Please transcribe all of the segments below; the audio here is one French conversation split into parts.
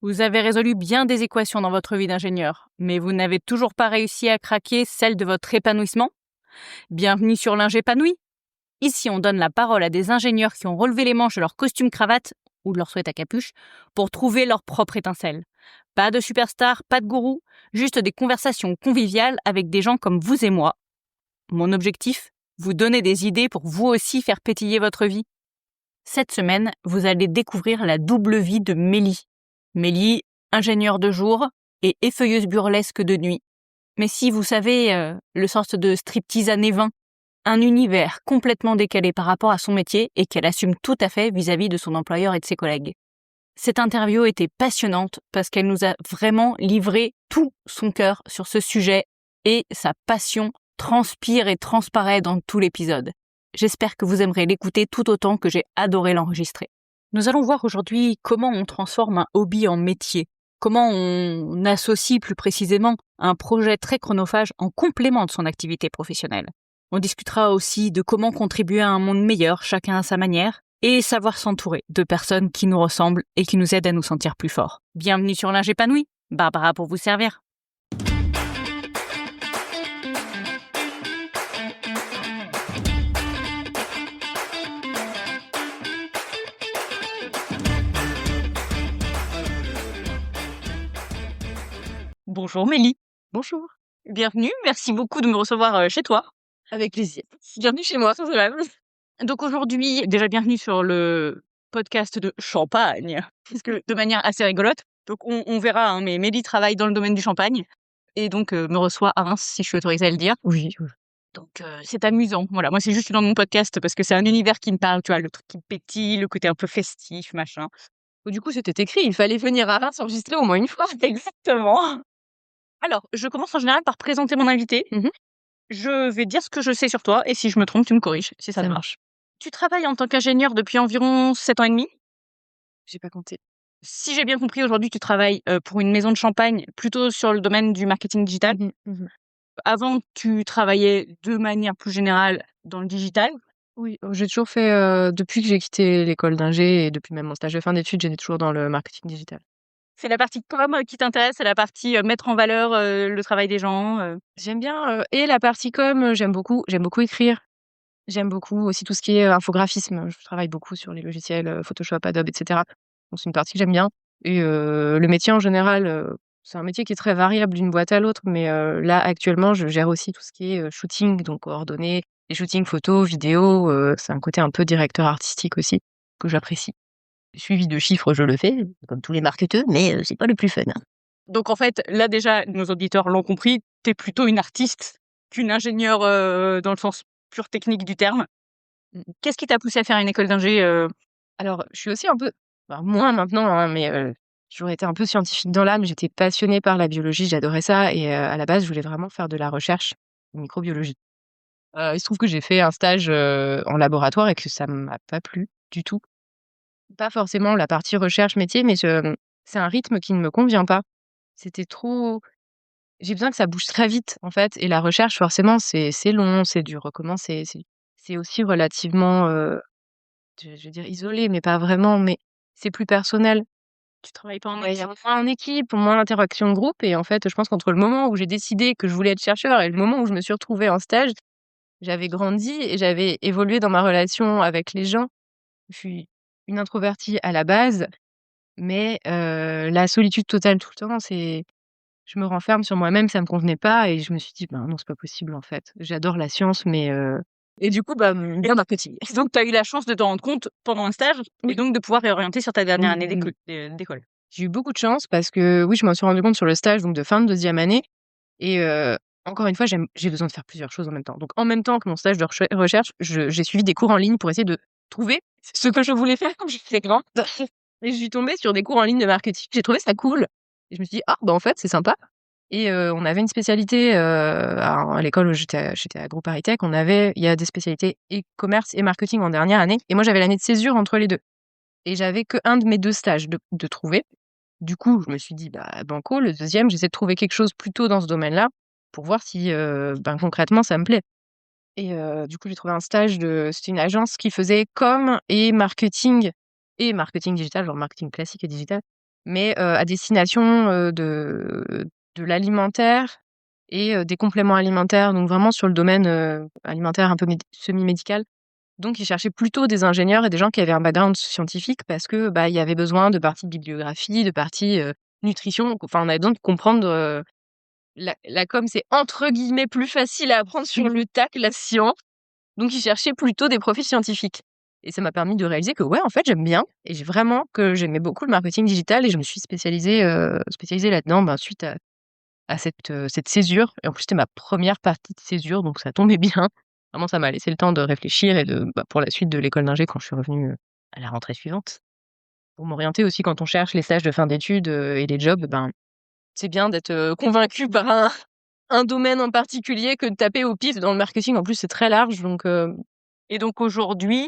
Vous avez résolu bien des équations dans votre vie d'ingénieur, mais vous n'avez toujours pas réussi à craquer celle de votre épanouissement? Bienvenue sur l'Ingépanoui. Ici, on donne la parole à des ingénieurs qui ont relevé les manches de leur costume cravate ou de leur sweat à capuche pour trouver leur propre étincelle. Pas de superstar, pas de gourou, juste des conversations conviviales avec des gens comme vous et moi. Mon objectif, vous donner des idées pour vous aussi faire pétiller votre vie. Cette semaine, vous allez découvrir la double vie de Mélie. Mélie, ingénieure de jour et effeuilleuse burlesque de nuit. Mais si vous savez, le sorte de striptease années 20, un univers complètement décalé par rapport à son métier et qu'elle assume tout à fait vis-à-vis de son employeur et de ses collègues. Cette interview était passionnante parce qu'elle nous a vraiment livré tout son cœur sur ce sujet et sa passion transpire et transparaît dans tout l'épisode. J'espère que vous aimerez l'écouter tout autant que j'ai adoré l'enregistrer. Nous allons voir aujourd'hui comment on transforme un hobby en métier, comment on associe plus précisément un projet très chronophage en complément de son activité professionnelle. On discutera aussi de comment contribuer à un monde meilleur, chacun à sa manière, et savoir s'entourer de personnes qui nous ressemblent et qui nous aident à nous sentir plus forts. Bienvenue sur l'Ingépanoui, Barbara pour vous servir. Bonjour Mélie. Bonjour, Bienvenue, merci beaucoup de me recevoir chez toi. avec plaisir. Bienvenue chez moi, c'est vrai. Donc aujourd'hui, déjà bienvenue sur le podcast de champagne, parce que de manière assez rigolote. Donc on verra, hein, mais Mélie travaille dans le domaine du champagne et donc me reçoit à Reims, si je suis autorisée à le dire. Oui, Donc c'est amusant. Voilà, moi c'est juste dans mon podcast parce que c'est un univers qui me parle, tu vois, le truc qui pétille, le côté un peu festif, machin. du coup, c'était écrit, il fallait venir à Reims enregistrer au moins une fois. Exactement. Alors, je commence en général par présenter mon invité. Mhm. Je vais dire ce que je sais sur toi et si je me trompe, tu me corriges, si ça te Ça va. marche. Tu travailles en tant qu'ingénieur depuis environ 7 ans et demi. J'ai pas compté. Si j'ai bien compris, aujourd'hui, tu travailles pour une maison de champagne, plutôt sur le domaine du marketing digital. Mhm, mhm. Avant, tu travaillais de manière plus générale dans le digital. Oui, j'ai toujours fait, depuis que j'ai quitté l'école d'ingé et depuis même mon stage de fin d'études, j'étais toujours dans le marketing digital. C'est la partie com qui t'intéresse, c'est la partie mettre en valeur le travail des gens. J'aime bien, et la partie com, j'aime beaucoup écrire. J'aime beaucoup aussi tout ce qui est infographisme. Je travaille beaucoup sur les logiciels, Photoshop, Adobe, et cetera. Donc c'est une partie que j'aime bien et le métier en général, c'est un métier qui est très variable d'une boîte à l'autre, mais là, actuellement, je gère aussi tout ce qui est, shooting, donc coordonner les shootings photos, vidéos, c'est un côté un peu directeur artistique aussi que j'apprécie. Suivi de chiffres, je le fais, comme tous les marketeurs, mais c'est pas le plus fun, hein. Donc en fait, là déjà, nos auditeurs l'ont compris, t'es plutôt une artiste qu'une ingénieure dans le sens pur technique du terme. Mmh. Qu'est-ce qui t'a poussé à faire une école d'ingé Alors, je suis aussi un peu, bah, moins maintenant, hein, mais j'ai toujours été un peu scientifique dans l'âme. J'étais passionnée par la biologie, j'adorais ça et à la base, je voulais vraiment faire de la recherche en microbiologie. Il se trouve que j'ai fait un stage, en laboratoire et que ça m'a pas plu du tout. Pas forcément la partie recherche métier, mais c'est un rythme qui ne me convient pas. C'était trop J'ai besoin que ça bouge très vite, en fait, et la recherche forcément c'est long, c'est dur. Recommencer, c'est aussi relativement, je vais dire isolé, mais pas vraiment, mais c'est plus personnel. Tu travailles pas en Ouais, il y équipe? a moins en équipe, moins d'interaction de groupe et en fait, je pense qu'entre le moment où j'ai décidé que je voulais être chercheur et le moment où je me suis retrouvée en stage, j'avais grandi et j'avais évolué dans ma relation avec les gens. Je suis une introvertie à la base, mais la solitude totale tout le temps, c'est je me renferme sur moi-même, ça me convenait pas et je me suis dit: «Ben non, c'est pas possible, en fait». J'adore la science, mais Et du coup, bah, bien marketing. Donc, tu as eu la chance de t'en rendre compte pendant un stage et oui, donc de pouvoir réorienter sur ta dernière année oui. d'école. J'ai eu beaucoup de chance parce que, oui, je m'en suis rendu compte sur le stage, donc de fin de 2e année et encore une fois, j'ai besoin de faire plusieurs choses en même temps. Donc en même temps que mon stage de recherche, j'ai suivi des cours en ligne pour essayer de trouver ce que je voulais faire quand j'étais grande et je suis tombée sur des cours en ligne de marketing. J'ai trouvé ça cool et je me suis dit: «Ah, bah, en fait, c'est sympa». Et on avait une spécialité, à l'école où j'étais à Groupe Paris il y a des spécialités e-commerce et marketing en dernière année et moi, j'avais l'année de césure entre les 2 et j'avais qu'1 de mes 2 stages de trouver. Du coup, je me suis dit: «Bah, banco, le deuxième, j'essaie de trouver quelque chose plutôt dans ce domaine-là pour voir si, ben, concrètement, ça me plaît» et du coup, j'ai trouvé un stage c'était une agence qui faisait com et marketing digital, genre marketing classique et digital mais à destination de l'alimentaire et des compléments alimentaires, donc vraiment sur le domaine alimentaire un peu semi-médical. Donc ils cherchaient plutôt des ingénieurs et des gens qui avaient un background scientifique parce que il y avait besoin de parties bibliographie, de parties nutrition. Enfin, on avait besoin de comprendre. La com, c'est entre guillemets plus facile à apprendre sur le tas que la science. Donc ils cherchaient plutôt des profils scientifiques. Et ça m'a permis de réaliser que ouais, en fait, j'aime bien et j'aimais beaucoup le marketing digital et je me suis spécialisée là-dedans suite à cette césure. Et en plus, c'était ma première partie de césure, donc ça tombait bien. Vraiment, ça m'a laissé le temps de réfléchir et pour la suite de l'école d'ingé quand je suis revenue à la rentrée suivante. Pour m'orienter aussi quand on cherche les stages de fin d'études et les jobs, c'est bien d'être convaincu par un domaine en particulier que de taper au pif dans le marketing. En plus, c'est très large, donc Et donc aujourd'hui,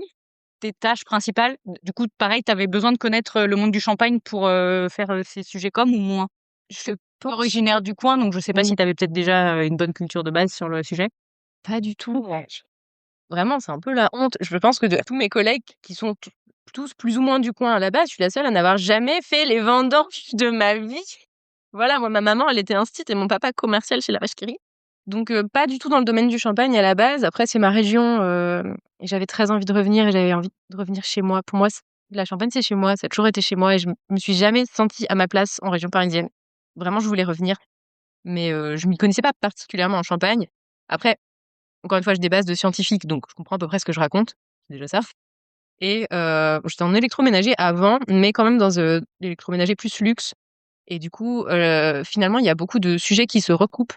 tes tâches principales, du coup, pareil, tu avais besoin de connaître le monde du champagne pour faire ces sujets com ou moins? Je suis pas originaire du coin, donc je sais pas si tu avais peut-être déjà une bonne culture de base sur le sujet. pas du tout. Vraiment, c'est un peu la honte. Je pense que de tous mes collègues qui sont tous plus ou moins du coin à la base, je suis la seule à n'avoir jamais fait les vendanges de ma vie. Voilà, moi, ma maman, elle était instite et mon papa commercial chez la vache qui rit. Donc, pas du tout dans le domaine du champagne à la base. Après, c'est ma région et j'avais très envie de revenir et j'avais envie de revenir chez moi. Pour moi, la Champagne, c'est chez moi. Ça a toujours été chez moi et je me suis jamais sentie à ma place en région parisienne. Vraiment, je voulais revenir, mais je m'y connaissais pas particulièrement en Champagne. Après, encore une fois, j'ai des bases de scientifique, donc je comprends à peu près ce que je raconte. C'est déjà ça. Et j'étais en électroménager avant, mais quand même dans l'électroménager plus luxe. Et du coup, finalement, il y a beaucoup de sujets qui se recoupent.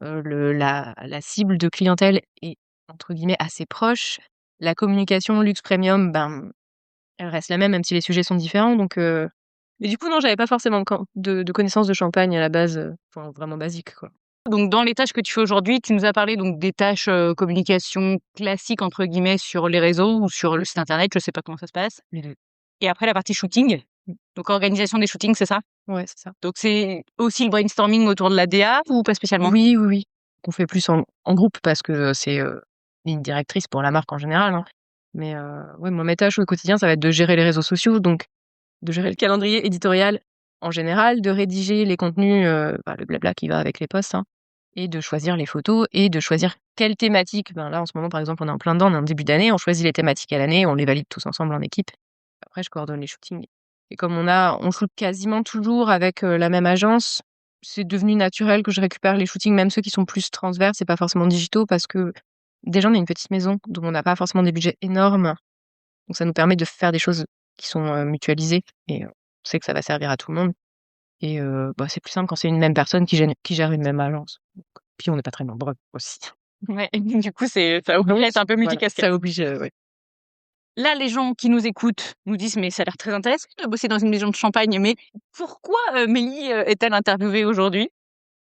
La cible de clientèle est entre guillemets «assez proche». La communication luxe premium, elle reste la même si les sujets sont différents. Donc mais du coup, non, j'avais pas forcément de connaissances de champagne à la base, enfin vraiment basique, quoi. Donc dans les tâches que tu fais aujourd'hui, tu nous as parlé donc des tâches communication classiques entre guillemets sur les réseaux ou sur le site internet, je sais pas comment ça se passe. Les 2. Et après la partie shooting, donc organisation des shootings, c'est ça? Ouais, c'est ça. Donc c'est aussi le brainstorming autour de la DA ou pas spécialement? Oui, oui, oui. On fait plus en groupe parce que c'est ligne directrice pour la marque en général, hein. Mais ouais, moi, mes tâches au quotidien, ça va être de gérer les réseaux sociaux, donc de gérer le calendrier éditorial en général, de rédiger les contenus, le blabla qui va avec les posts, hein, et de choisir les photos et de choisir quelle thématique. Là, en ce moment, par exemple, on est en plein dedans, on est en début d'année, on choisit les thématiques à l'année, on les valide tous ensemble en équipe. Après, je coordonne les shootings. Et comme on shoot quasiment toujours avec la même agence, c'est devenu naturel que je récupère les shootings, même ceux qui sont plus transverses et pas forcément digitaux, parce que déjà, on est une petite maison, donc on n'a pas forcément des budgets énormes. Donc ça nous permet de faire des choses qui sont mutualisées et on sait que ça va servir à tout le monde. Et c'est plus simple quand c'est une même personne qui gère une même agence. Donc, puis on n'est pas très nombreux aussi. Ouais, du coup ça oblige à être un peu Voilà, multicasquette. ça oblige, ouais. Là, les gens qui nous écoutent nous disent: «Mais ça a l'air très intéressant de bosser dans une maison de champagne, mais pourquoi, Mélie, est-elle interviewée aujourd'hui?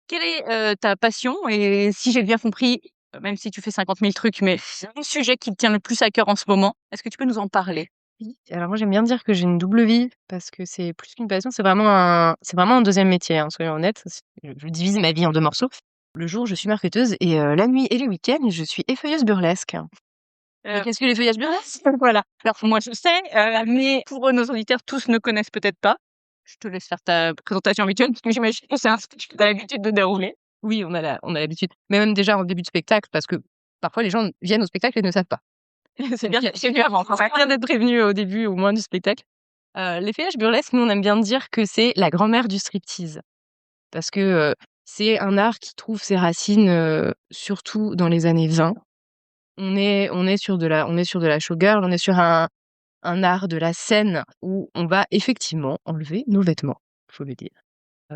Quelle est, ta passion?» Et si j'ai bien compris, même si tu fais 50 000 trucs, mais c'est un sujet qui te tient le plus à cœur en ce moment. Est-ce que tu peux nous en parler? Oui, alors moi j'aime bien dire que j'ai une double vie parce que c'est plus qu'une passion, c'est vraiment un deuxième métier, hein, soyons honnêtes. Je divise ma vie en 2 morceaux. Le jour, je suis marketeuse et la nuit et le week-end, je suis effeuilleuse burlesque. Et qu'est-ce que l'effeuillage burlesque? Voilà. Alors moi je sais, mais pour nos auditeurs, tous ne connaissent peut-être pas. Je te laisse faire ta présentation habituelle parce que j'imagine que c'est un speech que tu as l'habitude de dérouler. Oui, on a l'habitude. Mais même déjà en début de spectacle parce que parfois les gens viennent au spectacle et ne savent pas. C'est bien d'être prévenu avant. Ça sert à rien d'être prévenu au début, au moins du spectacle. L'effeuillage burlesque, nous on aime bien dire que c'est la grand-mère du striptease. Parce que, c'est un art qui trouve ses racines, surtout dans les années 20. On est sur de la showgirl, on est sur un art de la scène où on va effectivement enlever nos vêtements, faut le dire.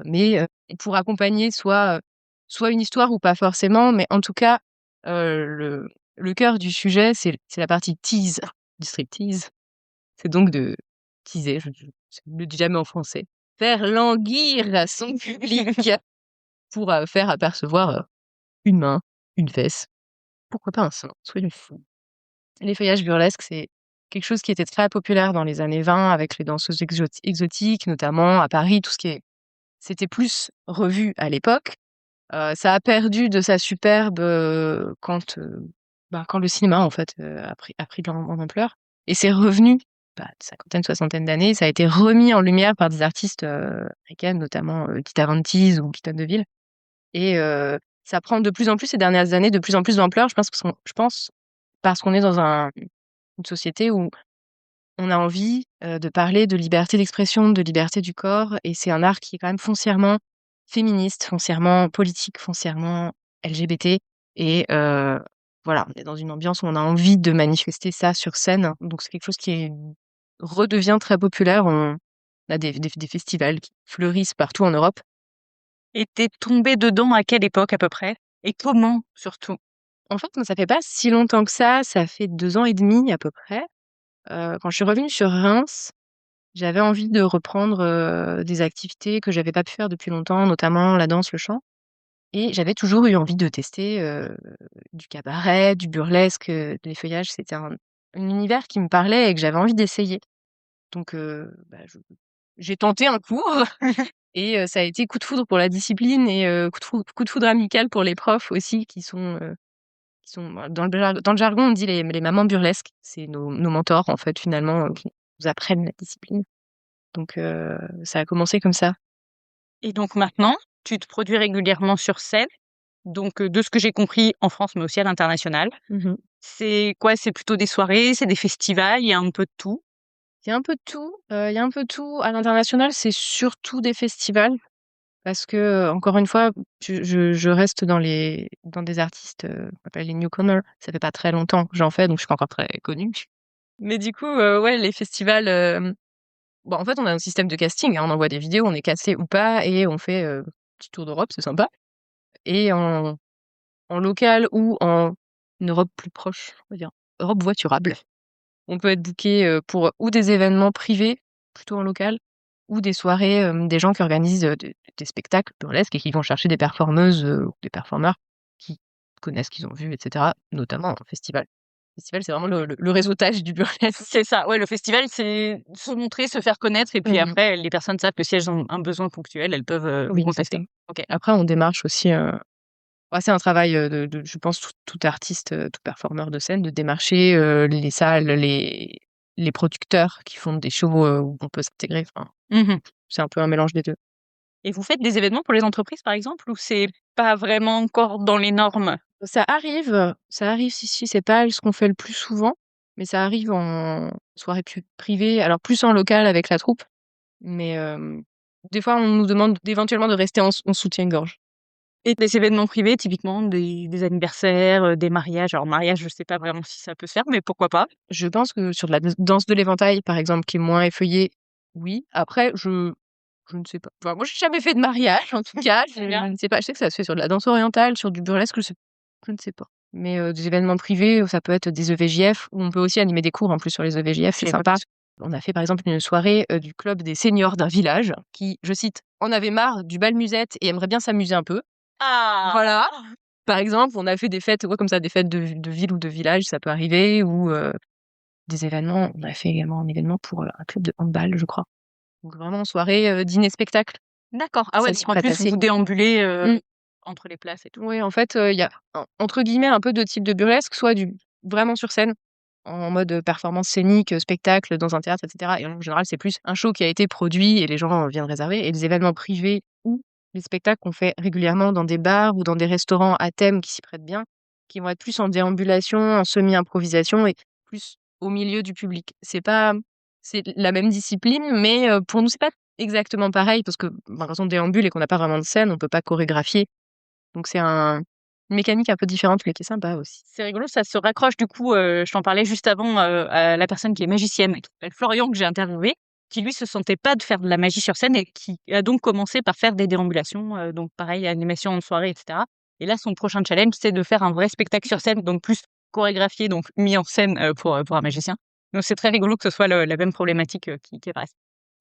Mais, pour accompagner soit une histoire ou pas forcément, mais en tout cas, le cœur du sujet, c'est la partie tease du striptease. C'est donc de teaser, je ne le dis jamais en français, faire languir son public pour, faire apercevoir, une main, une fesse, pourquoi pas un sein, soyons fous. L'effeuillage burlesque, c'est quelque chose qui était très populaire dans les années 20 avec les danseuses exotiques, notamment à Paris, tout ce qui est c'était plus revu à l'époque. Ça a perdu de sa superbe, quand le cinéma en fait, a pris en ampleur et c'est revenu cinquantaine, soixantaine d'années. Ça a été remis en lumière par des artistes américaines, notamment Tita Vantis ou Keaton Deville. Et ça prend de plus en plus ces dernières années, de plus en plus d'ampleur. Je pense parce qu'on est dans une société où on a envie de parler de liberté d'expression, de liberté du corps, et c'est un art qui est quand même foncièrement féministe, foncièrement politique, foncièrement LGBT. Et voilà, on est dans une ambiance où on a envie de manifester ça sur scène. Donc c'est quelque chose qui redevient très populaire. On a des festivals qui fleurissent partout en Europe. Et t'es tombée dedans à quelle époque à peu près? Et comment surtout? En fait, moi, ça fait pas si longtemps que ça fait 2 ans et demi à peu près. Quand je suis revenue sur Reims, j'avais envie de reprendre des activités que j'avais pas pu faire depuis longtemps, notamment la danse, le chant. Et j'avais toujours eu envie de tester du cabaret, du burlesque, de l'effeuillage. C'était un univers qui me parlait et que j'avais envie d'essayer. Donc j'ai tenté un cours et ça a été coup de foudre pour la discipline et coup de foudre amical pour les profs aussi qui sont dans le jargon, on dit les mamans burlesques. C'est nos mentors, en fait, finalement, qui nous apprennent la discipline. Donc ça a commencé comme ça. Et donc maintenant, tu te produis régulièrement sur scène, donc de ce que j'ai compris en France, mais aussi à l'international. Mmh. C'est quoi? C'est plutôt des soirées, c'est des festivals, il y a un peu de tout? Il y a un peu de tout, il y a un peu de tout. À l'international, c'est surtout des festivals parce que, encore une fois, je reste dans des artistes, qu'on appelle les newcomers. Ça fait pas très longtemps que j'en fais, donc je suis pas encore très connue. Mais du coup, ouais, les festivals, en fait, on a un système de casting, hein. On envoie des vidéos, on est cassé ou pas et on fait, petit tour d'Europe, c'est sympa. Et en local ou en Europe plus proche, on va dire Europe voiturable, on peut être booké, pour ou des événements privés, plutôt en local, ou des soirées, des gens qui organisent, des spectacles burlesques et qui vont chercher des performeuses, ou des performeurs qui connaissent, qu'ils ont vu et cetera, notamment en festival. Festival, c'est vraiment le réseautage du burlesque. C'est ça, ouais, le festival, c'est se montrer, se faire connaître et puis Mmh. après, les personnes savent que si elles ont un besoin ponctuel, elles peuvent, vous Oui, contacter. exactement. OK. Après, on démarche aussi, c'est un travail, de je pense tout artiste, tout performeur de scène de démarcher, les salles, les producteurs qui font des shows, où on peut s'intégrer. Enfin, Mmh. c'est un peu un mélange des 2. Et vous faites des événements pour les entreprises, par exemple, ou c'est pas vraiment encore dans les normes? Ça arrive, si, c'est pas ce qu'on fait le plus souvent, mais ça arrive en soirée privée, alors plus en local avec la troupe, mais des fois on nous demande éventuellement de rester en soutien-gorge. Et des événements privés, typiquement des anniversaires, des mariages. Alors mariage, je sais pas vraiment si ça peut se faire, mais pourquoi pas? Je pense que sur de la danse de l'éventail, par exemple, qui est moins effeuillée, oui. Après, je ne sais pas. Enfin, moi, j'ai jamais fait de mariage, en tout cas. Je Bien. ne sais pas. Je sais que ça se fait sur de la danse orientale, sur du burlesque, je ne sais pas. Mais des événements privés, ça peut être des EVJF, où on peut aussi animer des cours en plus sur les EVJF, c'est Les sympa. bonus. On a fait par exemple une soirée du club des seniors d'un village qui, je cite, en avait marre du bal musette et aimerait bien s'amuser un peu. Ah! Voilà. Par exemple, on a fait des fêtes, ouais, comme ça, des fêtes de ville ou de village, ça peut arriver, ou des événements. On a fait également un événement pour un club de handball, je crois. Donc vraiment soirée dîner-spectacle. D'accord. Ah ouais, Ça donc s'y en prête plus, assez. vous déambulez, Mmh. entre les places et tout. Oui, en fait, il y a entre guillemets «un peu de type de burlesque», soit du vraiment sur scène, en mode, performance scénique, spectacle dans un théâtre et cetera, et en général, c'est plus un show qui a été produit et les gens viennent réserver, et des événements privés ou des spectacles qu'on fait régulièrement dans des bars ou dans des restaurants à thème qui s'y prêtent bien, qui vont être plus en déambulation, en semi-improvisation et plus au milieu du public. C'est la même discipline, mais pour nous, c'est pas exactement pareil parce que, quand on déambule et qu'on n'a pas vraiment de scène, on peut pas chorégraphier. Donc c'est une mécanique un peu différente, mais qui est sympa aussi. C'est rigolo, ça se raccroche du coup, je t'en parlais juste avant, à la personne qui est magicienne, qui s'appelle Florian, que j'ai interviewé, qui lui se sentait pas de faire de la magie sur scène et qui a donc commencé par faire des déambulations, donc pareil, animation en soirée et cetera. Et là, son prochain challenge, c'est de faire un vrai spectacle sur scène, donc plus chorégraphié, donc mis en scène, pour un magicien. Donc c'est très rigolo que ce soit la même problématique, qui apparaisse.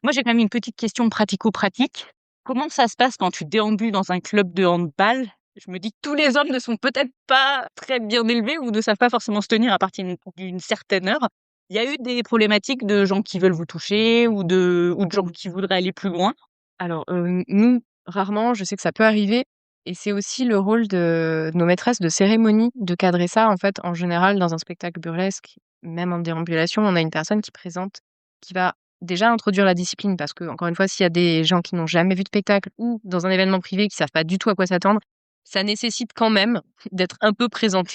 Moi, j'ai quand même une petite question pratico-pratique. Comment ça se passe quand tu déambules dans un club de handball? Je me dis que tous les hommes ne sont peut-être pas très bien élevés ou ne savent pas forcément se tenir à partir d'une certaine heure. Il y a eu des problématiques de gens qui veulent vous toucher ou de gens qui voudraient aller plus loin? Alors, nous, rarement, je sais que ça peut arriver, et c'est aussi le rôle de nos maîtresses de cérémonie de cadrer ça. En fait, en général, dans un spectacle burlesque, même en déambulation, on a une personne qui présente qui va déjà introduire la discipline parce que, encore une fois, s'il y a des gens qui n'ont jamais vu de spectacle ou dans un événement privé qui savent pas du tout à quoi s'attendre, ça nécessite quand même d'être un peu présente.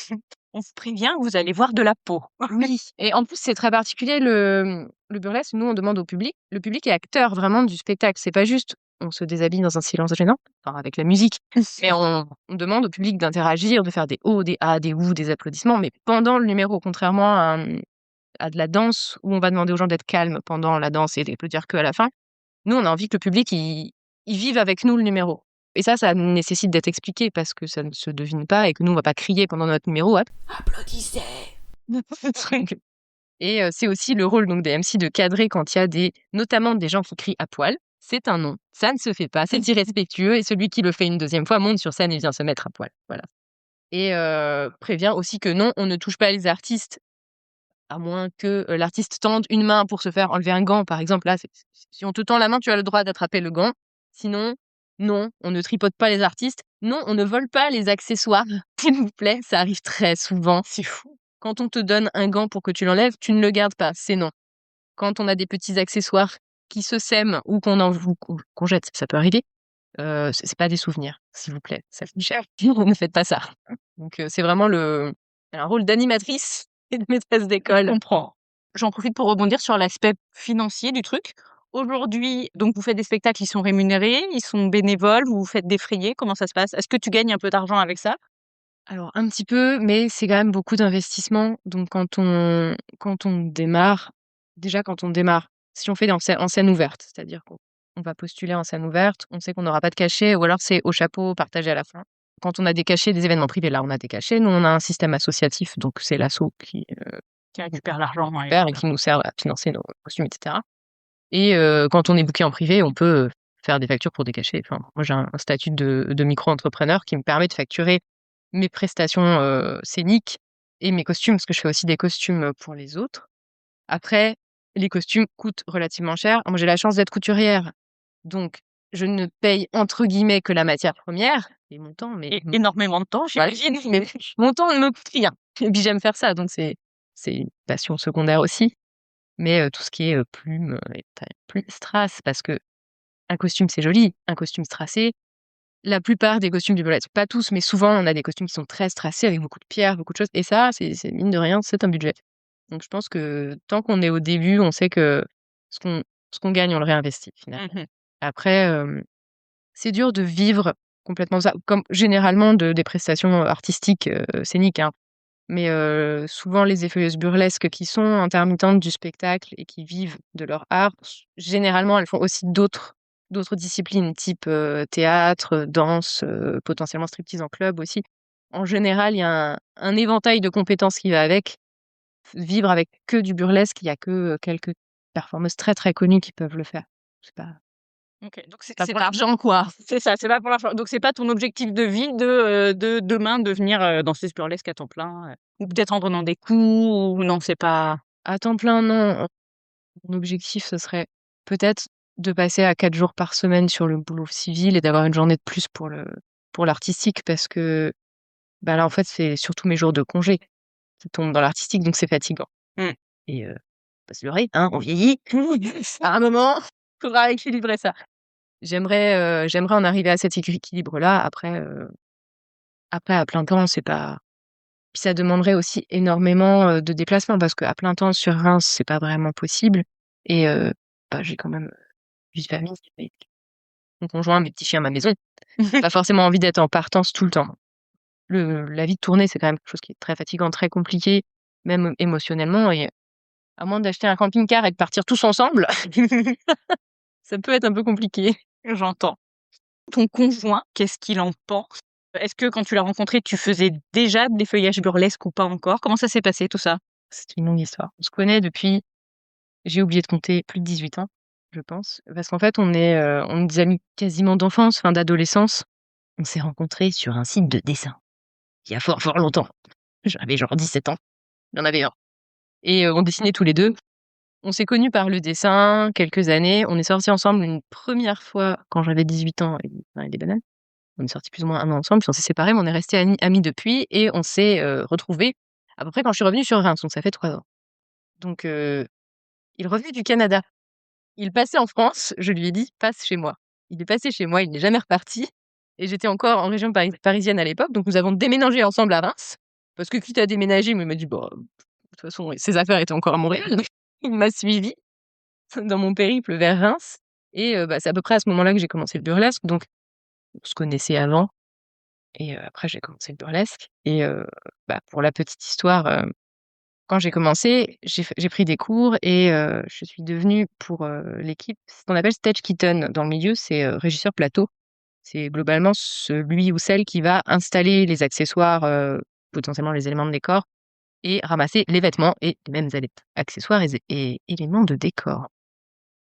On vous prévient, vous allez voir de la peau. Oui, et en plus, c'est très particulier le burlesque. Nous, on demande au public. Le public est acteur vraiment du spectacle. C'est pas juste on se déshabille dans un silence gênant, enfin avec la musique, mais on demande au public d'interagir, de faire des oh, des ah, des ouh, des applaudissements, mais pendant le numéro, contrairement à de la danse où on va demander aux gens d'être calmes pendant la danse et d'applaudir qu'à la fin. Nous, on a envie que le public il vive avec nous le numéro. Et ça nécessite d'être expliqué parce que ça ne se devine pas et que nous, on va pas crier pendant notre numéro. Hop. Applaudissez. Ce truc. Et c'est aussi le rôle donc des MC de cadrer quand il y a notamment des gens qui crient à poil. C'est un non, ça ne se fait pas, c'est irrespectueux et celui qui le fait une deuxième fois monte sur scène et vient se mettre à poil. Voilà. Et prévient aussi que non, on ne touche pas les artistes à moins que l'artiste tende une main pour se faire enlever un gant, par exemple. Là, si on te tend la main, tu as le droit d'attraper le gant. Sinon, non, on ne tripote pas les artistes. Non, on ne vole pas les accessoires, s'il vous plaît. Ça arrive très souvent. C'est fou. Quand on te donne un gant pour que tu l'enlèves, tu ne le gardes pas. C'est non. Quand on a des petits accessoires qui se sèment ou qu'on jette, ça peut arriver. C'est pas des souvenirs, s'il vous plaît. Ça fait cher. Ne faites pas ça. Donc, c'est vraiment un rôle d'animatrice et de maîtresse Je d'école. comprends. J'en profite pour rebondir sur l'aspect financier du truc. Aujourd'hui, donc vous faites des spectacles, qui sont rémunérés, ils sont bénévoles, vous vous faites défrayer, comment ça se passe? Est-ce que tu gagnes un peu d'argent avec ça? Alors un petit peu, mais c'est quand même beaucoup d'investissement. Donc quand on démarre, déjà quand on démarre, si on fait en scène ouverte, c'est-à-dire qu'on va postuler en scène ouverte, on sait qu'on n'aura pas de cachet ou alors c'est au chapeau partagé à la fin. Quand on a des cachets, des événements privés, là on a des cachets. Nous on a un système associatif, donc c'est l'asso qui Qui récupère l'argent, ouais. perd et qui nous sert à financer nos costumes, etc. Et quand on est booké en privé, on peut faire des factures pour des cachets. Enfin, moi j'ai un statut de micro-entrepreneur qui me permet de facturer mes prestations scéniques et mes costumes, parce que je fais aussi des costumes pour les autres. Après, les costumes coûtent relativement cher. Moi, j'ai la chance d'être couturière, donc je ne paye entre guillemets que la matière première et mon temps, mais Et énormément de temps, voilà, j'imagine. mais mon temps ne me coûte rien. Et puis j'aime faire ça, donc c'est une passion secondaire aussi. Mais tout ce qui est plumes et plumes strass, parce que un costume c'est joli, un costume strassé, la plupart des costumes du burlesque, pas tous, mais souvent, on a des costumes qui sont très strassés avec beaucoup de pierres, beaucoup de choses. Et ça, c'est mine de rien, c'est un budget. Donc je pense que tant qu'on est au début, on sait que ce qu'on ce qu'on gagne, on le réinvestit finalement. Mmh. Après, c'est dur de vivre complètement ça, comme généralement des prestations artistiques, scéniques, hein. Mais souvent, les effeuilleuses burlesques qui sont intermittentes du spectacle et qui vivent de leur art, généralement, elles font aussi d'autres disciplines type, théâtre, danse, potentiellement striptease en club aussi. En général, il y a un éventail de compétences qui va avec. Vivre avec que du burlesque, il y a que, quelques performeuses très, très connues qui peuvent le faire. C'est pas OK, donc c'est pas c'est pour pas l'argent, quoi. c'est ça, c'est pas pour l'argent. Donc c'est pas ton objectif de vie de demain devenir, danseuse burlesque à temps plein, ou peut-être en donnant des cours ou non, c'est pas À temps plein, non. Mon objectif, ce serait peut-être de passer à 4 jours par semaine sur le boulot civil et d'avoir une journée de plus pour l'artistique parce que, bah, là, en fait, c'est surtout mes jours de congé qui tombent dans l'artistique, donc c'est fatigant. Mmh. Et pas se leurrer, hein, on vieillit. À un moment, faudra équilibrer ça. J'aimerais en arriver à cet équilibre-là. Après à plein temps, c'est pas puis ça demanderait aussi énormément, de déplacements parce qu'à plein temps sur Reims, c'est pas vraiment possible et bah, j'ai quand même vie de famille, et mon conjoint, mes petits chiens, ma maison. Pas forcément envie d'être en partance tout le temps. La vie de tournée, c'est quand même quelque chose qui est très fatigant, très compliqué, même émotionnellement et à moins d'acheter un camping-car et de partir tous ensemble, ça peut être un peu compliqué. J'entends. Ton conjoint, qu'est-ce qu'il en pense? Est-ce que quand tu l'as rencontré, tu faisais déjà de l'effeuillage burlesque ou pas encore? Comment ça s'est passé tout ça? C'est une longue histoire. On se connaît depuis, j'ai oublié de compter, plus de 18 ans, je pense. Parce qu'en fait, on est des amis quasiment d'enfance, enfin d'adolescence. On s'est rencontrés sur un site de dessin, il y a fort, fort longtemps. J'avais genre 17 ans, il y en avait un et on dessinait tous les 2. On s'est connus par le dessin, quelques années. On est sortis ensemble une première fois quand j'avais 18 ans avec Pain et des bananes. On est sortis plus ou moins 1 an ensemble, puis on s'est séparés, mais on est restés amis depuis et on s'est, retrouvés à peu près quand je suis revenue sur Reims, donc ça fait 3 ans. Donc Il revenait du Canada. Il passait en France, je lui ai dit: «Passe chez moi». Il est passé chez moi, il n'est jamais reparti et j'étais encore en région parisienne à l'époque, donc nous avons déménagé ensemble à Reims parce que quitte à déménager, mais il m'a dit: «Bah, de toute façon, ses affaires étaient encore à Montréal», donc il m'a suivi dans mon périple vers Reims et bah, c'est à peu près à ce moment-là que j'ai commencé le burlesque, donc on se connaissait avant et après j'ai commencé le burlesque et bah, pour la petite histoire, quand j'ai commencé, j'ai pris des cours et je suis devenue pour, l'équipe ce qu'on appelle stage kitten dans le milieu, c'est, régisseur plateau. C'est globalement celui ou celle qui va installer les accessoires, potentiellement les éléments de décor et ramasser les vêtements et les mêmes accessoires et éléments de décor.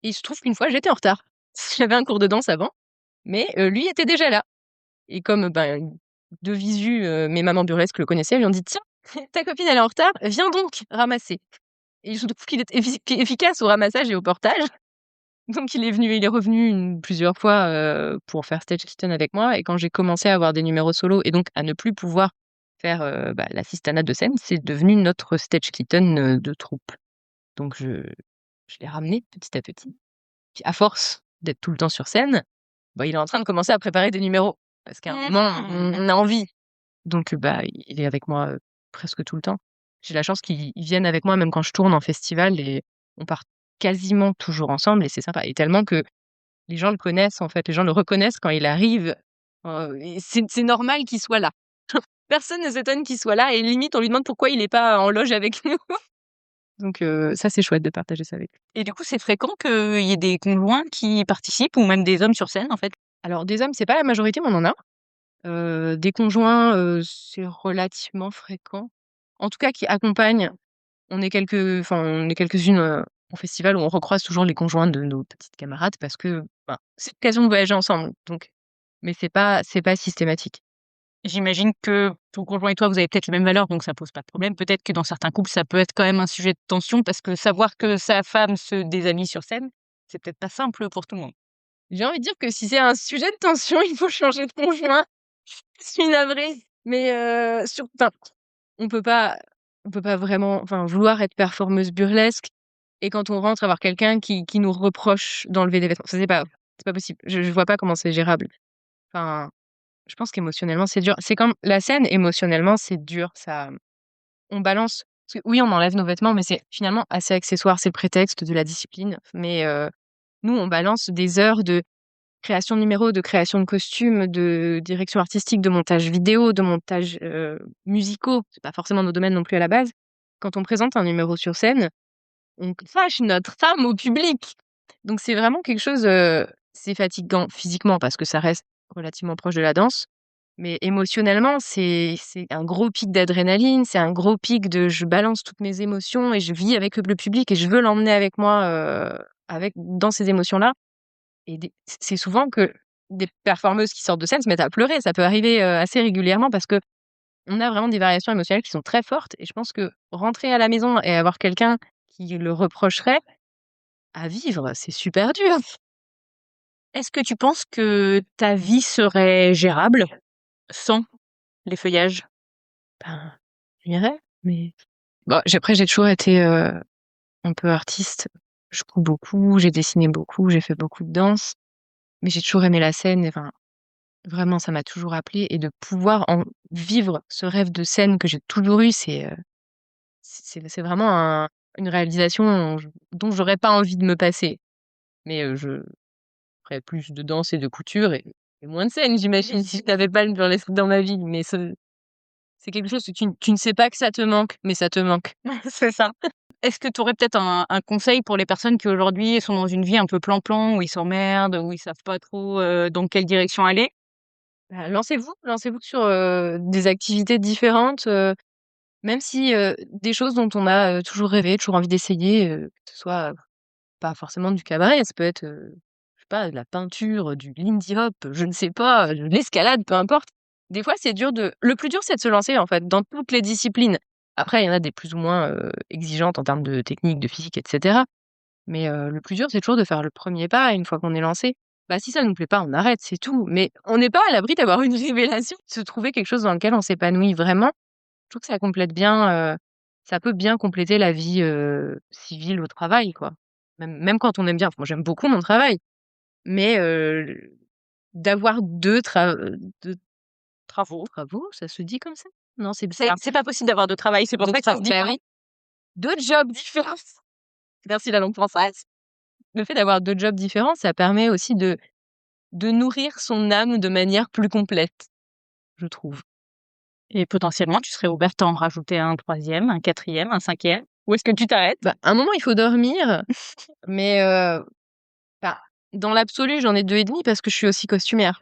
Et il se trouve qu'une fois, j'étais en retard. J'avais un cours de danse avant, mais lui était déjà là et comme, ben, de visu, mes mamans burlesques le connaissaient, elles lui ont dit: «Tiens, ta copine elle est en retard, viens donc ramasser». Et il se trouve qu'il est efficace au ramassage et au portage. Donc il est revenu plusieurs fois, pour faire stage kitten avec moi et quand j'ai commencé à avoir des numéros solo et donc à ne plus pouvoir faire, bah, l'assistanat de scène, c'est devenu notre stage kitten, de troupe. Donc je l'ai ramené petit à petit. Puis à force d'être tout le temps sur scène, bah, il est en train de commencer à préparer des numéros parce qu'à un moment, on a envie. Donc bah, il est avec moi, presque tout le temps. J'ai la chance qu'il vienne avec moi même quand je tourne en festival et on part quasiment toujours ensemble et c'est sympa et tellement que les gens le connaissent, en fait, les gens le reconnaissent quand il arrive, et c'est normal qu'il soit là. Personne ne s'étonne qu'il soit là et limite on lui demande pourquoi il est pas en loge avec nous. Donc ça, c'est chouette de partager ça avec lui. Et du coup, c'est fréquent qu'il y ait des conjoints qui participent ou même des hommes sur scène, en fait? Alors des hommes, c'est pas la majorité, mais on en a. Des conjoints, c'est relativement fréquent. En tout cas qui accompagnent. On est quelques-unes, au festival où on recroise toujours les conjoints de nos petites camarades parce que, ben, c'est l'occasion de voyager ensemble, donc mais c'est pas systématique. J'imagine que ton conjoint et toi, vous avez peut-être les mêmes valeurs, donc ça pose pas de problème. Peut-être que dans certains couples, ça peut être quand même un sujet de tension parce que savoir que sa femme se désamie sur scène, c'est peut-être pas simple pour tout le monde. J'ai envie de dire que si c'est un sujet de tension, il faut changer de conjoint. Je suis navrée, mais enfin, on peut pas on peut pas vraiment enfin, vouloir être performeuse burlesque et quand on rentre, avoir quelqu'un qui nous reproche d'enlever des vêtements. Ça, c'est pas possible. Je vois pas comment c'est gérable. Enfin, je pense qu'émotionnellement, c'est dur. C'est comme la scène, émotionnellement, c'est dur. Ça on balance parce que oui, on enlève nos vêtements, mais c'est finalement assez accessoire. C'est le prétexte de la discipline. Mais nous, on balance des heures de création de numéros, de création de costumes, de direction artistique, de montage vidéo, de montage, musicaux. C'est pas forcément nos domaines non plus à la base. Quand on présente un numéro sur scène, on crache notre âme au public. Donc c'est vraiment quelque chose, c'est fatigant physiquement parce que ça reste relativement proche de la danse, mais émotionnellement, c'est un gros pic d'adrénaline, c'est un gros pic de je balance toutes mes émotions et je vis avec le public et je veux l'emmener avec moi, avec dans ces émotions-là et c'est souvent que des performeuses qui sortent de scène se mettent à pleurer. Ça peut arriver, assez régulièrement parce qu'on a vraiment des variations émotionnelles qui sont très fortes et je pense que rentrer à la maison et avoir quelqu'un qui le reprocherait, à vivre, c'est super dur. Est-ce que tu penses que ta vie serait gérable sans les feuillages? Ben, je dirais, mais bon, après j'ai toujours été, un peu artiste. Je couds beaucoup, j'ai dessiné beaucoup, j'ai fait beaucoup de danse, mais j'ai toujours aimé la scène, enfin, vraiment ça m'a toujours appelée et de pouvoir en vivre ce rêve de scène que j'ai toujours eu, c'est vraiment une réalisation dont j'aurais pas envie de me passer. Mais, je ferais plus de danse et de couture et moins de scène, j'imagine, si je n'avais pas le burlesque dans ma vie, mais c'est quelque chose que tu ne sais pas que ça te manque, mais ça te manque. C'est ça. Est-ce que tu aurais peut-être un conseil pour les personnes qui aujourd'hui sont dans une vie un peu plan-plan, où ils s'emmerdent, où ils savent pas trop, dans quelle direction aller? Bah, lancez-vous sur, des activités différentes, même si, des choses dont on a, toujours rêvé, toujours envie d'essayer, que ce soit, pas forcément du cabaret, ça peut être, je sais pas, de la peinture, du lindy hop, je ne sais pas, de l'escalade, peu importe. Des fois, c'est dur de le plus dur, c'est de se lancer, en fait, dans toutes les disciplines. Après, il y en a des plus ou moins, exigeantes en termes de technique, de physique et cetera. Mais, le plus dur, c'est toujours de faire le premier pas une fois qu'on est lancé. Bah, si ça nous plaît pas, on arrête, c'est tout. Mais on n'est pas à l'abri d'avoir une révélation, de se trouver quelque chose dans lequel on s'épanouit vraiment. Je trouve que ça complète bien, ça peut bien compléter la vie, civile au travail, quoi. Même quand on aime bien, moi j'aime beaucoup mon travail, mais d'avoir 2 travaux, ça se dit comme ça? Non, c'est bizarre. C'est pas possible d'avoir 2 travail, c'est pour ça que ça se dit Bah pas. oui, 2 jobs différents. Merci la langue française. Le fait d'avoir 2 jobs différents, ça permet aussi de nourrir son âme de manière plus complète, je trouve. Et potentiellement, tu serais ouverte à en rajouter un 3e, un 4e, un 5e? Ou est-ce que tu t'arrêtes? Bah, à un moment, il faut dormir, mais bah, dans l'absolu, j'en ai 2 et demi parce que je suis aussi costumière.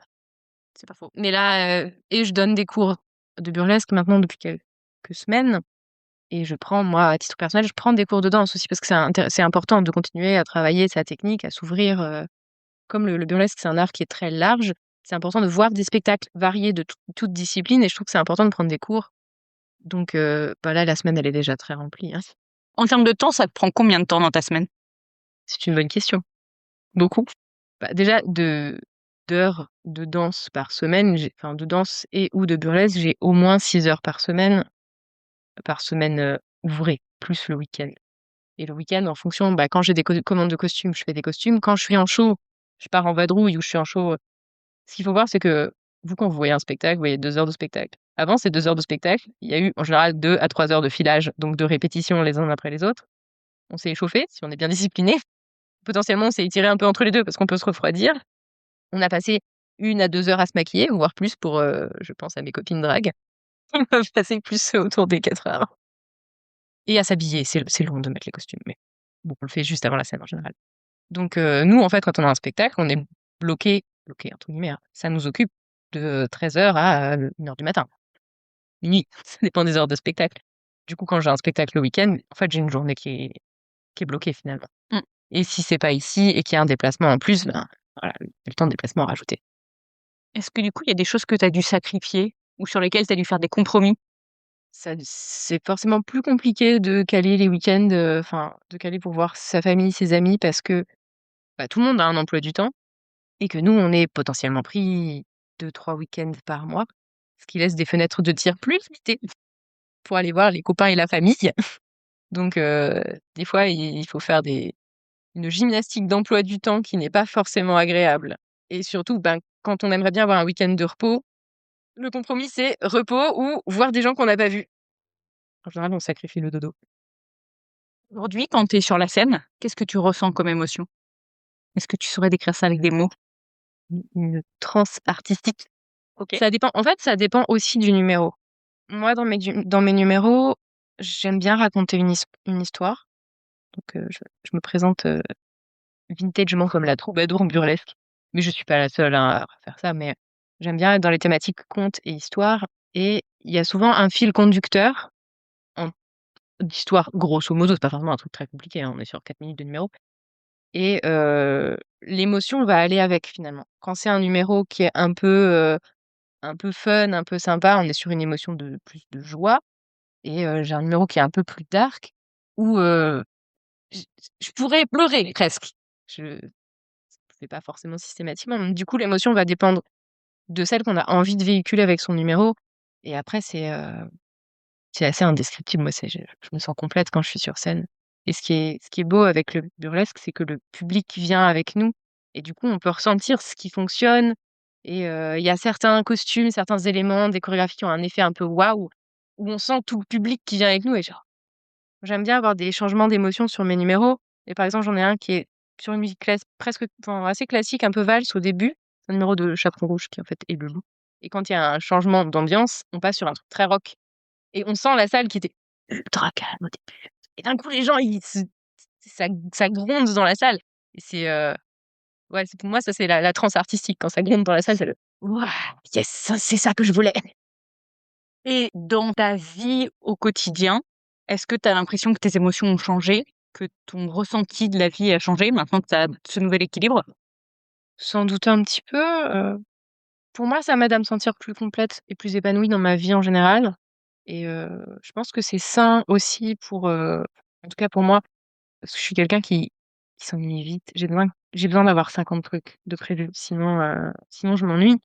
C'est pas faux. Mais là, et je donne des cours de burlesque maintenant depuis quelques semaines et je prends, moi, à titre personnel, je prends des cours de danse aussi parce que c'est important de continuer à travailler sa technique, à s'ouvrir, comme le burlesque, c'est un art qui est très large, c'est important de voir des spectacles variés de toutes disciplines et je trouve que c'est important de prendre des cours. Donc bah, là, la semaine, elle est déjà très remplie, hein. En termes de temps, ça te prend combien de temps dans ta semaine? C'est une bonne question. Beaucoup? Bah, déjà d'heures de danse par semaine, enfin de danse et ou de burlesque, j'ai au moins 6 heures par semaine, ouvrée, plus le week-end. Et le week-end, en fonction, bah, quand j'ai des commandes de costumes, je fais des costumes. Quand je suis en show, je pars en vadrouille ou je suis en show, ce qu'il faut voir, c'est que vous, quand vous voyez un spectacle, vous voyez 2 heures de spectacle. Avant ces 2 heures de spectacle, il y a eu en général 2 à 3 heures de filage, donc de répétitions les uns après les autres. On s'est échauffé, si on est bien discipliné. Potentiellement, on s'est étiré un peu entre les 2 parce qu'on peut se refroidir. On a passé 1 à 2 heures à se maquiller, voire plus pour, je pense à mes copines drag. Qui peuvent passer plus autour des 4 heures. Et à s'habiller, c'est long de mettre les costumes, mais bon, on le fait juste avant la scène en général. Donc nous, en fait, quand on a un spectacle, on est bloqué entre guillemets, hein. Ça nous occupe de 13 heures à 1 heure du matin. Minuit, ça dépend des heures de spectacle. Du coup, quand j'ai un spectacle le week-end, en fait, j'ai une journée qui est bloquée finalement. Mmh. Et si c'est pas ici et qu'il y a un déplacement en plus, ben, voilà, il y a le temps de déplacement à rajouter. Est-ce que du coup, il y a des choses que tu as dû sacrifier ou sur lesquelles tu as dû faire des compromis? Ça c'est forcément plus compliqué de caler les week-ends, enfin, de caler pour voir sa famille, ses amis parce que, bah, tout le monde a un emploi du temps et que nous, on est potentiellement pris 2-3 week-ends par mois, ce qui laisse des fenêtres de tir plus limitées pour aller voir les copains et la famille. Donc des fois, il faut faire une gymnastique d'emploi du temps qui n'est pas forcément agréable et surtout, ben, quand on aimerait bien avoir un week-end de repos, le compromis, c'est repos ou voir des gens qu'on n'a pas vus. En général, on sacrifie le dodo. Aujourd'hui, quand tu es sur la scène, qu'est-ce que tu ressens comme émotion? Est-ce que tu saurais décrire ça avec des mots? Une transe artistique. OK. Ça dépend en fait, ça dépend aussi du numéro. Moi, dans mes numéros, j'aime bien raconter une histoire. Donc je me présente, vintagement comme la troubadour burlesque. Mais je suis pas la seule, hein, à faire ça, mais j'aime bien être dans les thématiques contes et histoires et il y a souvent un fil conducteur en d'histoire grosso modo, c'est pas forcément un truc très compliqué, hein, on est sur 4 minutes de numéro et l'émotion va aller avec finalement. Quand c'est un numéro qui est un peu fun, un peu sympa, on est sur une émotion de plus de joie et j'ai un numéro qui est un peu plus dark où, j je pourrais pleurer presque. Je fais pas forcément systématiquement, donc du coup, l'émotion va dépendre de celle qu'on a envie de véhiculer avec son numéro et après c'est assez indescriptible. Moi, je me sens complète quand je suis sur scène et ce qui est beau avec le burlesque, c'est que le public vient avec nous et du coup, on peut ressentir ce qui fonctionne et il y a certains costumes, certains éléments, des chorégraphies qui ont un effet un peu waouh, où on sent tout le public qui vient avec nous et genre j'aime bien avoir des changements d'émotions sur mes numéros et par exemple, j'en ai un qui est sur une musique presque enfin, assez classique, un peu valse au début. C'est un numéro de Chaperon Rouge qui, en fait, est le loup et quand il y a un changement d'ambiance, on passe sur un truc très rock et on sent la salle qui était ultra calme au début et d'un coup, les gens, ça gronde dans la salle et c'est, ouais, c'est pour moi, ça, c'est la transe artistique. Quand ça gronde dans la salle, c'est le: «Waouh, yes, ça, c'est ça que je voulais!» Et dans ta vie au quotidien, est-ce que tu as l'impression que tes émotions ont changé? Que ton ressenti de la vie a changé maintenant que tu as ce nouvel équilibre? Sans doute un petit peu, pour moi, ça m'aide à me sentir plus complète et plus épanouie dans ma vie en général et je pense que c'est sain aussi pour, en tout cas pour moi, parce que je suis quelqu'un qui s'ennuie vite. J'ai besoin d'avoir 50 trucs de prévus, sinon je m'ennuie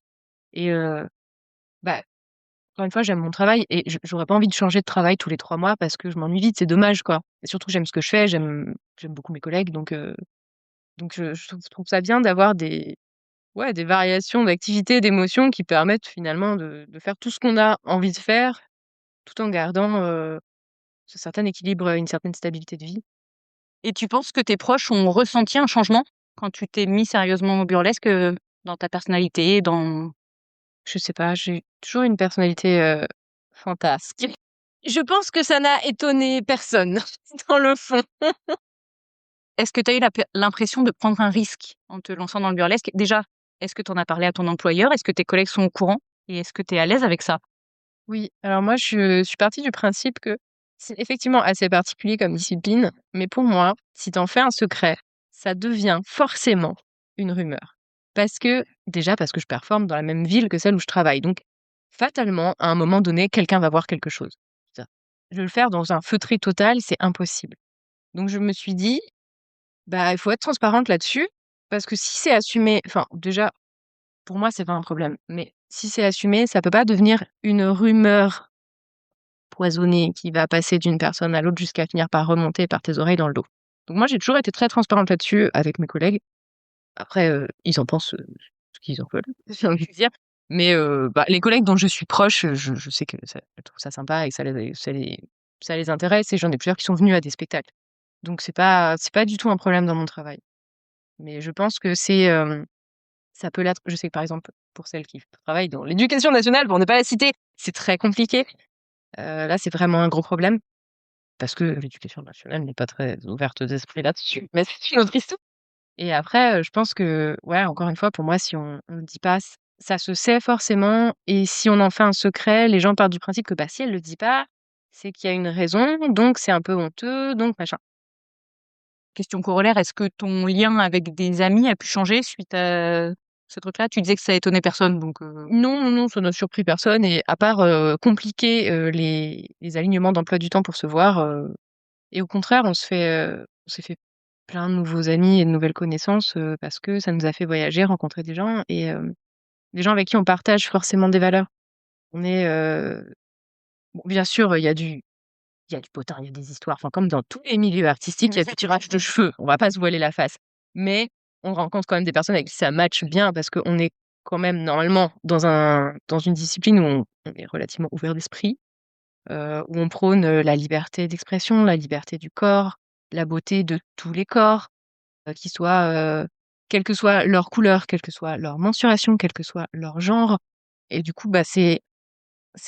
et bah, encore une fois, j'aime mon travail et j'aurais pas envie de changer de travail tous les 3 mois parce que je m'ennuie vite, c'est dommage, quoi. Et surtout, j'aime ce que je fais, j'aime beaucoup mes collègues, donc je trouve ça bien d'avoir des variations d'activités, d'émotions qui permettent finalement de faire tout ce qu'on a envie de faire, tout en gardant, ce certain équilibre, une certaine stabilité de vie. Et tu penses que tes proches ont ressenti un changement quand tu t'es mis sérieusement au burlesque, dans ta personnalité, dans Je sais pas, j'ai toujours une personnalité, fantasque. Je pense que ça n'a étonné personne dans le fond. est-ce que tu as eu l'impression de prendre un risque en te lançant dans le burlesque? Déjà, est-ce que tu en as parlé à ton employeur? Est-ce que tes collègues sont au courant? Et est-ce que tu es à l'aise avec ça? Oui, alors moi je suis partie du principe que c'est effectivement assez particulier comme discipline, mais pour moi, si tu en fais un secret, ça devient forcément une rumeur. Parce que je performe dans la même ville que celle où je travaille. Donc, fatalement, à un moment donné, quelqu'un va voir quelque chose. Ça. Je vais le faire dans un feutré total, c'est impossible. Donc je me suis dit, bah, il faut être transparente là-dessus, parce que si c'est assumé, enfin, déjà, pour moi, c'est pas un problème. Mais si c'est assumé, ça peut pas devenir une rumeur poisonnée qui va passer d'une personne à l'autre jusqu'à finir par remonter par tes oreilles dans le dos. Donc moi, j'ai toujours été très transparente là-dessus avec mes collègues. Après, ils en pensent, ce qu'ils en veulent, j'ai envie de dire. Mais, bah, les collègues dont je suis proche, je sais que ça elles trouvent ça sympa et que ça les intéresse et j'en ai plusieurs qui sont venus à des spectacles. Donc c'est pas du tout un problème dans mon travail. Mais je pense que ça peut l'être. Je sais que par exemple, pour celles qui travaillent dans l'éducation nationale, pour ne pas la citer, c'est très compliqué. Là, c'est vraiment un gros problème parce que l'éducation nationale n'est pas très ouverte d'esprit là-dessus, mais c'est une autre histoire. Et après, je pense que, ouais, encore une fois, pour moi, si on le dit pas, ça se sait forcément et si on en fait un secret, les gens partent du principe que, bah, si elle le dit pas, c'est qu'il y a une raison, donc c'est un peu honteux, donc machin. Question corollaire, est-ce que ton lien avec des amis a pu changer suite à ce truc-là? Tu disais que ça étonnait personne, donc Non, non, non, ça n'a surpris personne et à part, compliquer, les alignements d'emploi du temps pour se voir, et au contraire, on s'est fait plein de nouveaux amis et de nouvelles connaissances, parce que ça nous a fait voyager, rencontrer des gens et des gens avec qui on partage forcément des valeurs. On est, bon, bien sûr, il y a du potin, il y a des histoires, enfin, comme dans tous les milieux artistiques, il y a du tirage de cheveux, on va pas se voiler la face. Mais on rencontre quand même des personnes avec qui ça matche bien parce qu'on est quand même normalement dans une discipline où on est relativement ouvert d'esprit, où on prône, la liberté d'expression, la liberté du corps, la beauté de tous les corps, qu'ils soient, quelle que soit leur couleur, quelle que soit leur mensuration, quel que soit leur genre et du coup, bah, c'est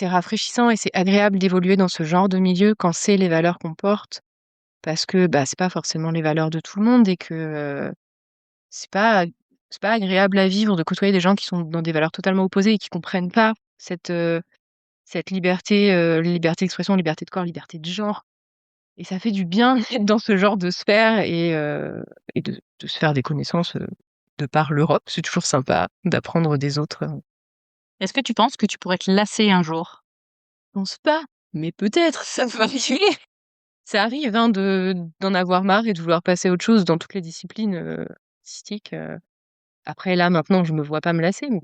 rafraîchissant et c'est agréable d'évoluer dans ce genre de milieu quand c'est les valeurs qu'on porte parce que, bah, c'est pas forcément les valeurs de tout le monde et que, c'est pas c'est pas agréable à vivre de côtoyer des gens qui sont dans des valeurs totalement opposées et qui comprennent pas cette liberté, liberté d'expression, liberté de corps, liberté de genre et ça fait du bien d'être dans ce genre de sphère et de se faire des connaissances, de par l'Europe. C'est toujours sympa d'apprendre des autres, est-ce que tu penses que tu pourrais te lasser un jour? je pense pas, mais peut-être, ça peut arriver. Ça arrive, hein, d'en avoir marre et de vouloir passer à autre chose dans toutes les disciplines, artistiques, après là, maintenant, je me vois pas me lasser, mais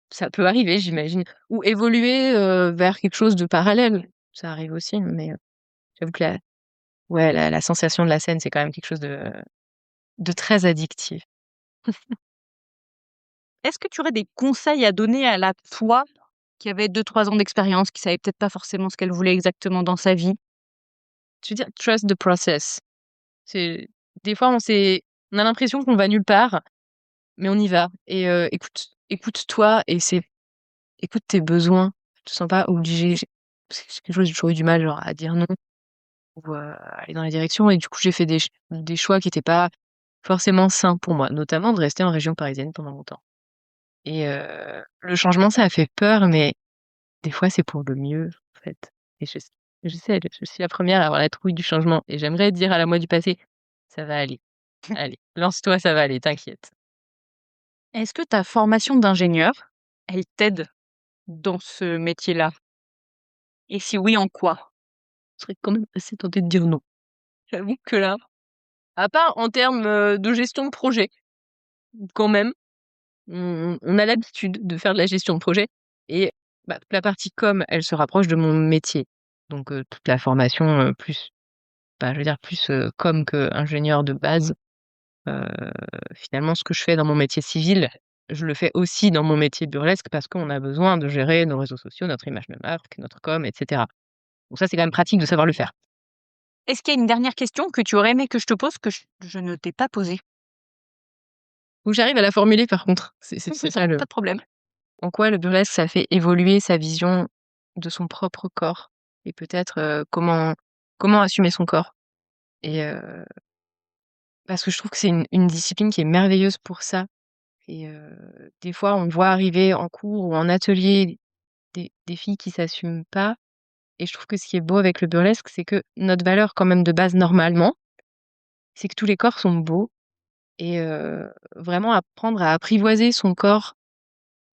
ça peut arriver, j'imagine. Ou évoluer, vers quelque chose de parallèle. Ça arrive aussi, mais, j'avoue que la sensation de la scène, c'est quand même quelque chose de très addictif. Est-ce que tu aurais des conseils à donner à la toi qui avait 2-3 ans d'expérience, qui savait peut-être pas forcément ce qu'elle voulait exactement dans sa vie? Je veux dire trust the process. C'est des fois, on a l'impression qu'on va nulle part, mais on y va et écoute-toi et écoute tes besoins. Tu te sens pas obligé. C'est quelque chose j'ai toujours eu du mal, genre, à dire non ou, aller dans la direction et du coup, j'ai fait des choix qui étaient pas forcément sains pour moi, notamment de rester en région parisienne pendant longtemps et le changement, ça a fait peur, mais des fois, c'est pour le mieux, en fait et je sais, je suis la première à avoir la trouille du changement et j'aimerais dire à la moi du passé: «Ça va aller, allez, lance-toi, ça va aller, t'inquiète». Est-ce que ta formation d'ingénieur, elle t'aide dans ce métier-là? Et si oui, en quoi? Je serais quand même assez tentée de dire non. J'avoue que là, à part en termes, de gestion de projet, quand même, on a l'habitude de faire de la gestion de projet et toute la partie com, elle se rapproche de mon métier. Donc toute la formation plus, je veux dire plus com que ingénieur de base. Finalement, ce que je fais dans mon métier civil, je le fais aussi dans mon métier burlesque parce qu'on a besoin de gérer nos réseaux sociaux, notre image de marque, notre com, etc. Donc ça, c'est quand même pratique de savoir le faire. Est-ce qu'il y a une dernière question que tu aurais aimé que je te pose que je ne t'ai pas posée? Ou j'arrive à la formuler par contre. C'est ça Pas de problème. en quoi le burlesque, ça fait évoluer sa vision de son propre corps et peut-être comment assumer son corps. Et parce que je trouve que c'est une discipline qui est merveilleuse pour ça. Et des fois, on voit arriver en cours ou en atelier des filles qui s'assument pas. Et je trouve que ce qui est beau avec le burlesque, c'est que notre valeur quand même de base normalement, c'est que tous les corps sont beaux et vraiment apprendre à apprivoiser son corps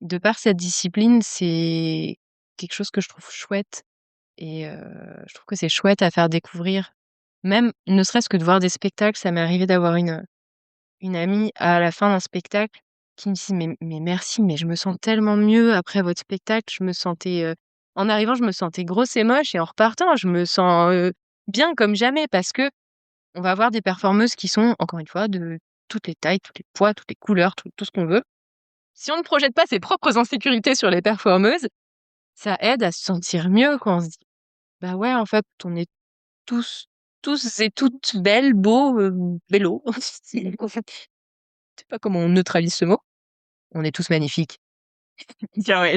de par cette discipline, c'est quelque chose que je trouve chouette et je trouve que c'est chouette à faire découvrir. Même ne serait-ce que de voir des spectacles, ça m'est arrivé d'avoir une amie à la fin d'un spectacle qui me dit: «Mais merci, mais je me sens tellement mieux après votre spectacle. Je me sentais, en arrivant, je me sentais grosse et moche et en repartant, je me sens, bien comme jamais» parce qu'on va avoir des performeuses qui sont, encore une fois, de toutes les tailles, tous les poids, toutes les couleurs, tout ce qu'on veut. Si on ne projette pas ses propres insécurités sur les performeuses, ça aide à se sentir mieux quand on se dit: «Bah ouais, en fait, on est tous et toutes belles, beaux, bellos». Je sais pas comment on neutralise ce mot. On est tous magnifiques. Tiens, ouais.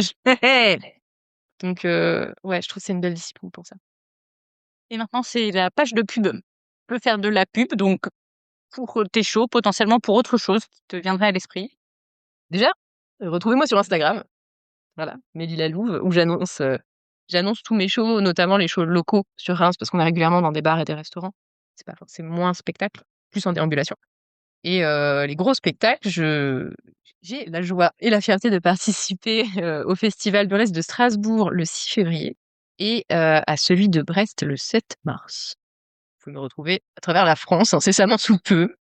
Donc ouais, je trouve que c'est une belle discipline pour ça. Et maintenant, c'est la page de pub. Tu peux faire de la pub, donc pour tes shows, potentiellement pour autre chose qui te viendrait à l'esprit. Déjà, retrouvez-moi sur Instagram, voilà, Mélie Lalouve, où j'annonce tous mes shows, notamment les shows locaux sur Reims, parce qu'on est régulièrement dans des bars et des restaurants. C'est pas forcément moins un spectacle, plus en déambulation. Et les gros spectacles, j'ai la joie et la fierté de participer au festival burlesque de Strasbourg le 6 février et à celui de Brest le 7 mars. Vous pouvez me retrouver à travers la France incessamment sous peu.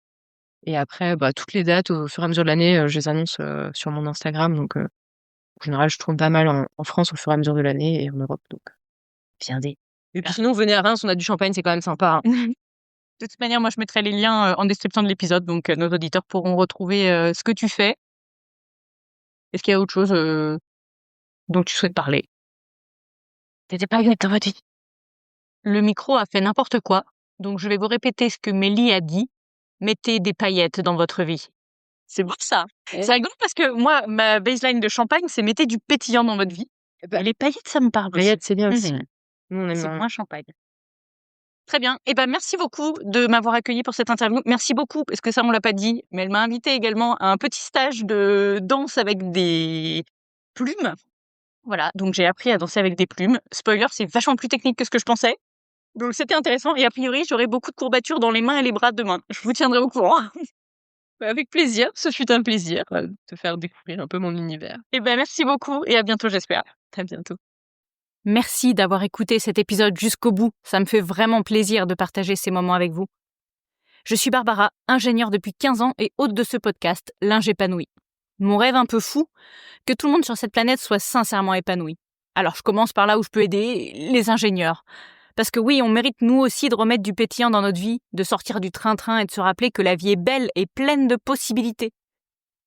Et après, toutes les dates au fur et à mesure de l'année, je les annonce sur mon Instagram. Donc en général, je tourne pas mal en France au fur et à mesure de l'année et en Europe. Donc viendez. Et puis sinon, venez à Reims, on a du champagne, c'est quand même sympa, hein. De toute manière, moi, je mettrai les liens en description de l'épisode, donc nos auditeurs pourront retrouver ce que tu fais. Est-ce qu'il y a autre chose dont tu souhaites parler? T'étais pas dans votre vie. Le micro a fait n'importe quoi, donc je vais vous répéter ce que Mélie a dit. Mettez des paillettes dans votre vie. C'est beau ça. Ouais. C'est rigolo parce que moi, ma baseline de champagne, c'est mettez du pétillant dans votre vie. Et les paillettes, ça me parle aussi. Paillettes, c'est bien aussi. Mhm. Nous, on aime C'est bien. moins champagne. Très bien. Merci beaucoup de m'avoir accueilli pour cette interview. Merci beaucoup, parce que ça, on l'a pas dit, mais elle m'a invité également à un petit stage de danse avec des plumes. Voilà, donc j'ai appris à danser avec des plumes. Spoiler, c'est vachement plus technique que ce que je pensais. Donc c'était intéressant et a priori, j'aurai beaucoup de courbatures dans les mains et les bras demain. Je vous tiendrai au courant. Avec plaisir, ce fut un plaisir de te faire découvrir un peu mon univers. Merci beaucoup et à bientôt, j'espère. À bientôt. Merci d'avoir écouté cet épisode jusqu'au bout. Ça me fait vraiment plaisir de partager ces moments avec vous. Je suis Barbara, ingénieure depuis 15 ans et hôte de ce podcast, Linge épanoui. Mon rêve un peu fou, que tout le monde sur cette planète soit sincèrement épanoui. Alors je commence par là où je peux aider, les ingénieurs. Parce que oui, on mérite nous aussi de remettre du pétillant dans notre vie, de sortir du train-train et de se rappeler que la vie est belle et pleine de possibilités.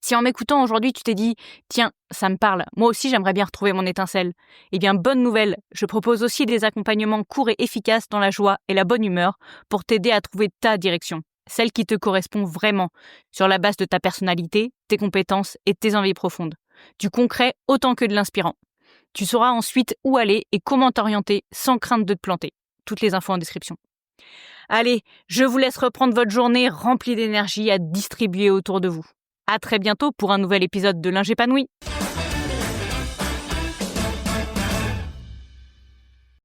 Si en m'écoutant aujourd'hui, tu t'es dit « Tiens, ça me parle, moi aussi j'aimerais bien retrouver mon étincelle », eh bien bonne nouvelle, je propose aussi des accompagnements courts et efficaces dans la joie et la bonne humeur pour t'aider à trouver ta direction, celle qui te correspond vraiment, sur la base de ta personnalité, tes compétences et tes envies profondes. Du concret autant que de l'inspirant. Tu sauras ensuite où aller et comment t'orienter sans crainte de te planter. Toutes les infos en description. Allez, je vous laisse reprendre votre journée remplie d'énergie à distribuer autour de vous. À très bientôt pour un nouvel épisode de Linge épanoui.